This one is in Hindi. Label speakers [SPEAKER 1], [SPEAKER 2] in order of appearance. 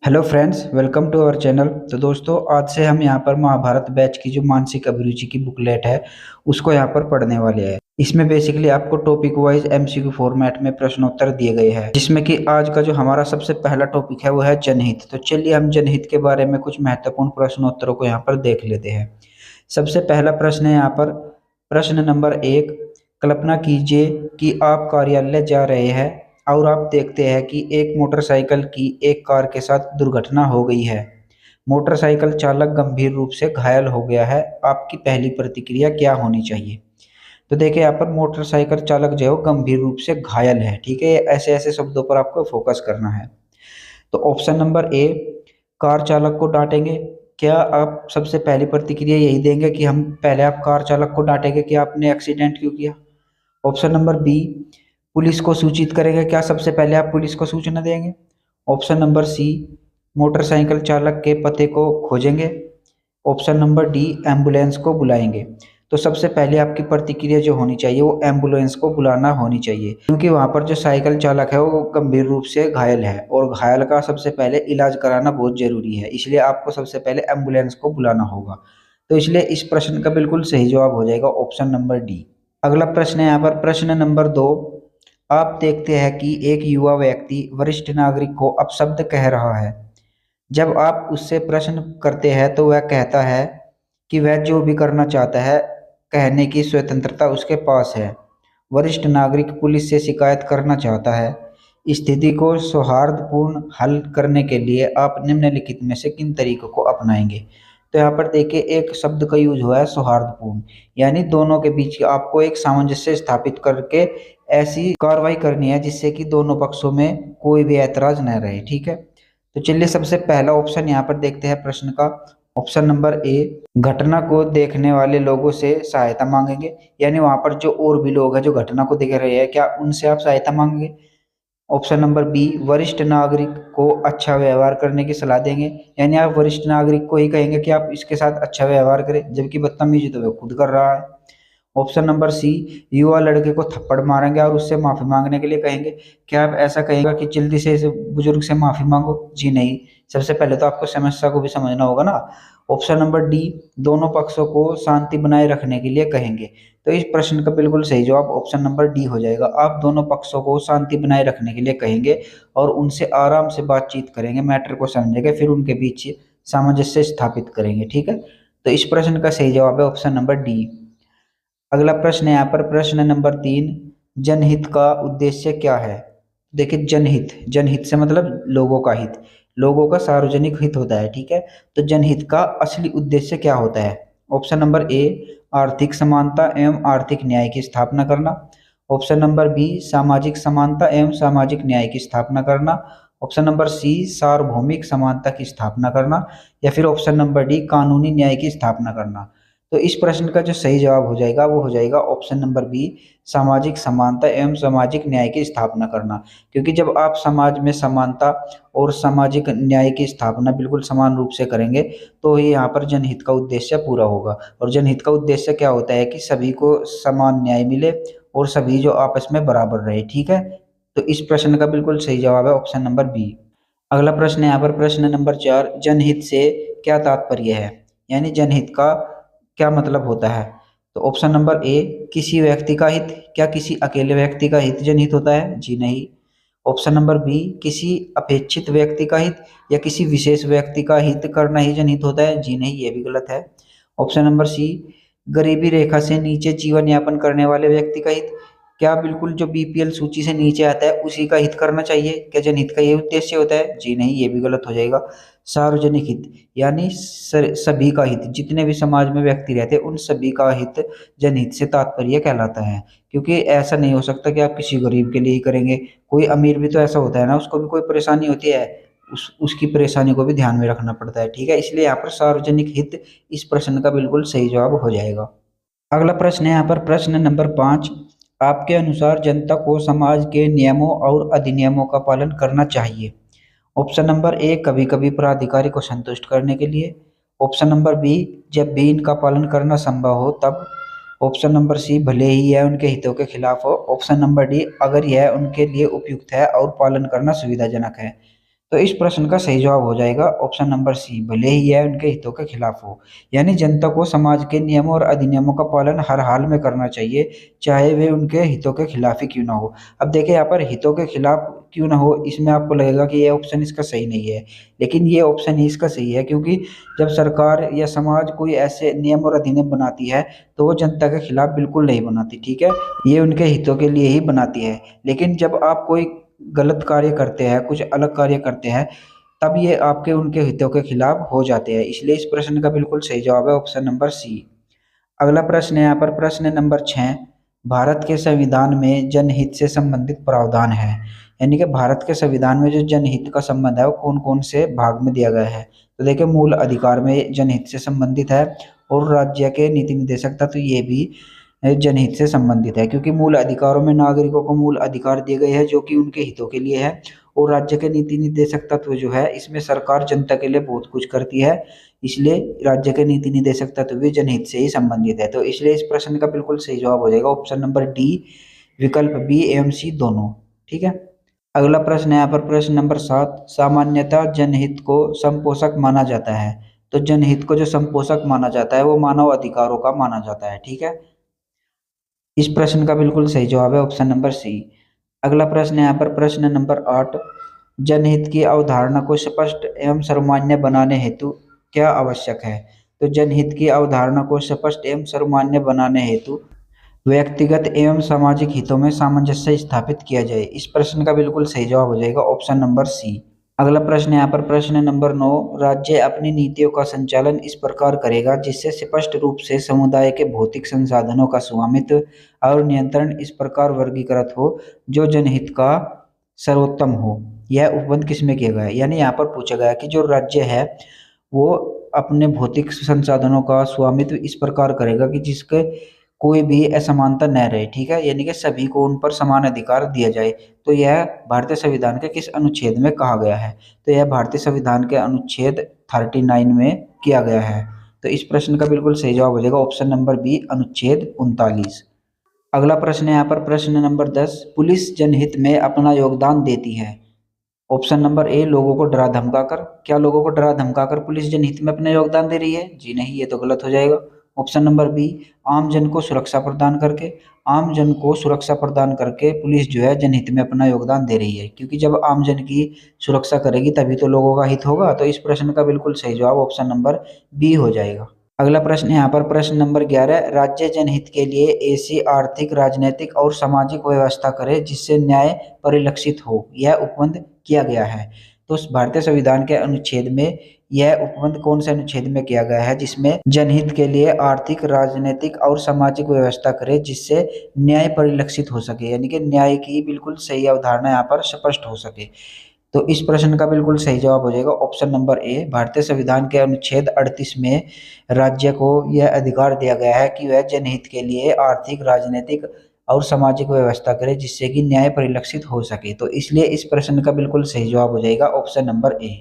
[SPEAKER 1] Hello friends, welcome to our channel. तो दोस्तों, आज से हम यहाँ पर महाभारत बैच की जो मानसिक अभिरुचि की बुकलेट है उसको यहाँ पर पढ़ने वाले हैं। इसमें बेसिकली आपको टॉपिक वाइज एमसीक्यू फॉर्मेट में प्रश्नोत्तर दिए गए हैं, जिसमें कि आज का जो हमारा सबसे पहला टॉपिक है वो है जनहित। तो चलिए हम जनहित के बारे में कुछ महत्वपूर्ण प्रश्नोत्तरों को यहाँ पर देख लेते हैं। सबसे पहला प्रश्न है यहाँ पर प्रश्न नंबर 1। कल्पना कीजिए कि आप कार्यालय जा रहे हैं और आप देखते हैं कि एक मोटरसाइकिल की एक कार के साथ दुर्घटना हो गई है। मोटरसाइकिल चालक गंभीर रूप से घायल हो गया है। आपकी पहली प्रतिक्रिया क्या होनी चाहिए? तो देखिए, यहाँ पर मोटरसाइकिल चालक जो है वो गंभीर रूप से घायल है। ठीक है, ऐसे ऐसे शब्दों पर आपको फोकस करना है। तो ऑप्शन नंबर ए, कार चालक को डांटेंगे। क्या आप सबसे पहली प्रतिक्रिया यही देंगे कि हम पहले आप कार चालक को डांटेंगे कि आपने एक्सीडेंट क्यों किया? ऑप्शन नंबर बी, पुलिस को सूचित करेंगे। क्या सबसे पहले आप पुलिस को सूचना देंगे? ऑप्शन नंबर सी, मोटरसाइकिल चालक के पते को खोजेंगे। ऑप्शन नंबर डी, एम्बुलेंस को बुलाएंगे। तो सबसे पहले आपकी प्रतिक्रिया जो होनी चाहिए वो एम्बुलेंस को बुलाना होनी चाहिए, क्योंकि वहां पर जो साइकिल चालक है वो गंभीर रूप से घायल है और घायल का सबसे पहले इलाज कराना बहुत जरूरी है। इसलिए आपको सबसे पहले एम्बुलेंस को बुलाना होगा। तो इसलिए इस प्रश्न का बिल्कुल सही जवाब हो जाएगा ऑप्शन नंबर डी। अगला प्रश्न है यहाँ पर प्रश्न नंबर 2। आप देखते हैं कि एक युवा व्यक्ति वरिष्ठ नागरिक को अपशब्द कह रहा है। जब आप उससे प्रश्न करते हैं तो वह कहता है कि वह जो भी करना चाहता है, कहने की स्वतंत्रता उसके पास है। वरिष्ठ नागरिक पुलिस से शिकायत करना चाहता है। स्थिति को सौहार्दपूर्ण हल करने के लिए आप निम्नलिखित में से किन तरीकों को अपनाएंगे? तो यहाँ पर देखिए, एक शब्द का यूज हुआ है सौहार्दपूर्ण, यानी दोनों के बीच आपको एक सामंजस्य स्थापित करके ऐसी कार्रवाई करनी है जिससे कि दोनों पक्षों में कोई भी ऐतराज न रहे। ठीक है, तो चलिए सबसे पहला ऑप्शन यहाँ पर देखते हैं प्रश्न का। ऑप्शन नंबर ए, घटना को देखने वाले लोगों से सहायता मांगेंगे। यानी वहां पर जो और भी लोग हैं जो घटना को देख रहे हैं, क्या उनसे आप सहायता मांगेंगे? ऑप्शन नंबर बी, वरिष्ठ नागरिक को अच्छा व्यवहार करने की सलाह देंगे। यानी आप वरिष्ठ नागरिक को ही कहेंगे कि आप इसके साथ अच्छा व्यवहार करें, जबकि बदतमीजी तो वह खुद कर रहा है। ऑप्शन नंबर सी, युवा लड़के को थप्पड़ मारेंगे और उससे माफी मांगने के लिए कहेंगे। क्या आप ऐसा कहेगा कि जल्दी से इस बुजुर्ग से माफी मांगो? जी नहीं, सबसे पहले तो आपको समस्या को भी समझना होगा ना। ऑप्शन नंबर डी, दोनों पक्षों को शांति बनाए रखने के लिए कहेंगे। तो इस प्रश्न का बिल्कुल सही जवाब ऑप्शन नंबर डी हो जाएगा। आप दोनों पक्षों को शांति बनाए रखने के लिए कहेंगे और उनसे आराम से बातचीत करेंगे, मैटर को समझेंगे, फिर उनके बीच सामंजस्य स्थापित करेंगे। ठीक है, तो इस प्रश्न का सही जवाब है ऑप्शन नंबर डी। अगला प्रश्न है यहाँ पर प्रश्न नंबर 3। जनहित का उद्देश्य क्या है? देखिए, जनहित, जनहित से मतलब लोगों का हित, लोगों का सार्वजनिक हित होता है। ठीक है, तो जनहित का असली उद्देश्य क्या होता है? ऑप्शन नंबर ए, आर्थिक समानता एवं आर्थिक न्याय की स्थापना करना। ऑप्शन नंबर बी, सामाजिक समानता एवं सामाजिक न्याय की स्थापना करना। ऑप्शन नंबर सी, सार्वभौमिक समानता की स्थापना करना। या फिर ऑप्शन नंबर डी, कानूनी न्याय की स्थापना करना। तो इस प्रश्न का जो सही जवाब हो जाएगा वो हो जाएगा ऑप्शन नंबर बी, सामाजिक समानता एवं सामाजिक न्याय की स्थापना करना। क्योंकि जब आप समाज में समानता और सामाजिक न्याय की स्थापना बिल्कुल समान रूप से करेंगे तो ही यहाँ पर जनहित का उद्देश्य पूरा होगा। और जनहित का उद्देश्य क्या होता है कि सभी को समान न्याय मिले और सभी जो आपस में बराबर रहे। ठीक है, तो इस प्रश्न का बिल्कुल सही जवाब है ऑप्शन नंबर बी। अगला प्रश्न है यहाँ पर प्रश्न नंबर 4। जनहित से क्या तात्पर्य है? यानी जनहित का क्या मतलब होता है? तो ऑप्शन नंबर ए, किसी व्यक्ति का हित। क्या किसी अकेले व्यक्ति का हित जनहित होता है? जी नहीं। ऑप्शन नंबर बी, किसी अपेक्षित व्यक्ति का हित या किसी विशेष व्यक्ति का हित करना ही जनहित होता है? जी नहीं, ये भी गलत है। ऑप्शन नंबर सी, गरीबी रेखा से नीचे जीवन यापन करने वाले व्यक्ति का हित। क्या बिल्कुल जो बीपीएल सूची से नीचे आता है उसी का हित करना चाहिए? क्या जनहित का ये उद्देश्य होता है? जी नहीं, ये भी गलत हो जाएगा। सार्वजनिक हित यानी सभी का हित, जितने भी समाज में व्यक्ति रहते हैं उन सभी का हित जनहित से तात्पर्य कहलाता है। क्योंकि ऐसा नहीं हो सकता कि आप किसी गरीब के लिए ही करेंगे। कोई अमीर भी तो ऐसा होता है ना, उसको भी कोई परेशानी होती है, उसकी परेशानी को भी ध्यान में रखना पड़ता है। ठीक है, इसलिए यहाँ पर सार्वजनिक हित इस प्रश्न का बिल्कुल सही जवाब हो जाएगा। अगला प्रश्न है यहाँ पर प्रश्न नंबर 5। आपके अनुसार जनता को समाज के नियमों और अधिनियमों का पालन करना चाहिए? ऑप्शन नंबर ए, कभी कभी प्राधिकारी को संतुष्ट करने के लिए। ऑप्शन नंबर बी, जब भी इनका पालन करना संभव हो तब। ऑप्शन नंबर सी, भले ही यह उनके हितों के खिलाफ हो। ऑप्शन नंबर डी, अगर यह उनके लिए उपयुक्त है और पालन करना सुविधाजनक है। तो इस प्रश्न का सही जवाब हो जाएगा ऑप्शन नंबर सी, भले ही यह उनके हितों के खिलाफ हो। यानी जनता को समाज के नियमों और अधिनियमों का पालन हर हाल में करना चाहिए, चाहे वे उनके हितों के खिलाफ ही क्यों ना हो। अब देखिए यहाँ पर हितों के खिलाफ क्यों ना हो, इसमें आपको लगेगा कि ये ऑप्शन इसका सही नहीं है, लेकिन ये ऑप्शन ही इसका सही है, क्योंकि जब सरकार या समाज कोई ऐसे नियम और अधिनियम बनाती है तो वो जनता के खिलाफ बिल्कुल नहीं बनाती, ठीक है, ये उनके हितों के लिए ही बनाती है। लेकिन जब आप कोई गलत कार्य करते हैं, कुछ अलग कार्य करते हैं, तब ये आपके उनके हितों के खिलाफ हो जाते हैं। इसलिए इस प्रश्न का बिल्कुल सही जवाब है ऑप्शन नंबर सी। अगला प्रश्न है यहाँ पर प्रश्न नंबर 6, भारत के संविधान में जनहित से संबंधित प्रावधान है। यानी कि भारत के संविधान में जो जनहित का संबंध है वो कौन कौन से भाग में दिया गया है। तो देखिए मूल अधिकार में जनहित से संबंधित है, और राज्य के नीति निर्देशक तत्व ये भी जनहित से संबंधित है, क्योंकि मूल अधिकारों में नागरिकों को मूल अधिकार दिए गए हैं जो कि उनके हितों के लिए है। और राज्य के नीति निर्देशक तत्व जो है, इसमें सरकार जनता के लिए बहुत कुछ करती है, इसलिए राज्य के नीति निर्देशक तत्व भी जनहित से ही संबंधित है। तो इसलिए इस प्रश्न का बिल्कुल सही जवाब हो जाएगा ऑप्शन नंबर डी, विकल्प बी एवं सी दोनों, ठीक है। अगला प्रश्न है यहाँ पर प्रश्न नंबर 7, सामान्यतः जनहित को संपोषक माना जाता है। तो जनहित को जो संपोषक माना जाता है वो मानव अधिकारों का माना जाता है, ठीक है। इस प्रश्न का बिल्कुल सही जवाब है ऑप्शन नंबर सी। अगला प्रश्न है यहाँ पर प्रश्न नंबर 8, जनहित की अवधारणा को स्पष्ट एवं सर्वमान्य बनाने हेतु क्या आवश्यक है। तो जनहित की अवधारणा को स्पष्ट एवं सर्वमान्य बनाने हेतु व्यक्तिगत एवं सामाजिक हितों में सामंजस्य स्थापित किया जाए। इस प्रश्न का बिल्कुल सही जवाब हो जाएगा ऑप्शन नंबर सी। अगला प्रश्न है यहाँ पर प्रश्न नंबर 9, राज्य अपनी नीतियों का संचालन इस प्रकार करेगा जिससे स्पष्ट रूप से समुदाय के भौतिक संसाधनों का स्वामित्व और नियंत्रण इस प्रकार वर्गीकृत हो जो जनहित का सर्वोत्तम हो। यह उपबंध किसमें किया गया है। यानी यहाँ पर पूछा गया कि जो राज्य है वो अपने भौतिक संसाधनों का स्वामित्व इस प्रकार करेगा कि जिसके कोई भी असमानता न रहे, ठीक है, यानी कि सभी को उन पर समान अधिकार दिया जाए। तो यह भारतीय संविधान के किस अनुच्छेद में कहा गया है। तो यह भारतीय संविधान के अनुच्छेद 39 में किया गया है। तो इस प्रश्न का बिल्कुल सही जवाब हो जाएगा ऑप्शन नंबर बी, अनुच्छेद 39। अगला प्रश्न है यहाँ पर प्रश्न नंबर 10, पुलिस जनहित में अपना योगदान देती है। ऑप्शन नंबर ए, लोगों को डरा धमका कर। क्या लोगों को डरा धमका कर पुलिस जनहित में अपना योगदान दे रही है? जी नहीं, ये तो गलत हो जाएगा। ऑप्शन नंबर बी, आम जन को सुरक्षा प्रदान करके। आम जन को सुरक्षा प्रदान करके पुलिस जो है जनहित में अपना योगदान दे रही है, क्योंकि जब आम जन की सुरक्षा करेगी तभी तो लोगों का हित होगा। तो इस प्रश्न का बिल्कुल सही जवाब ऑप्शन नंबर बी हो जाएगा। अगला प्रश्न है यहाँ पर प्रश्न नंबर 11, राज्य जनहित के लिए ऐसी आर्थिक, राजनीतिक और सामाजिक व्यवस्था करे जिससे न्याय परिलक्षित हो, यह उपबंध किया गया है। तो भारतीय संविधान के अनुच्छेद में यह उपबंध कौन से अनुच्छेद में किया गया है जिसमें जनहित के लिए आर्थिक, राजनीतिक और सामाजिक व्यवस्था करे जिससे न्याय परिलक्षित हो सके, यानी कि न्याय की बिल्कुल सही अवधारणा यहाँ पर स्पष्ट हो सके। तो इस प्रश्न का बिल्कुल सही जवाब हो जाएगा ऑप्शन नंबर ए, भारतीय संविधान के अनुच्छेद 38 में राज्य को यह अधिकार दिया गया है कि वह जनहित के लिए आर्थिक, राजनीतिक और सामाजिक व्यवस्था करे जिससे कि न्याय परिलक्षित हो सके। तो इसलिए इस प्रश्न का बिल्कुल सही जवाब हो जाएगा ऑप्शन नंबर ए।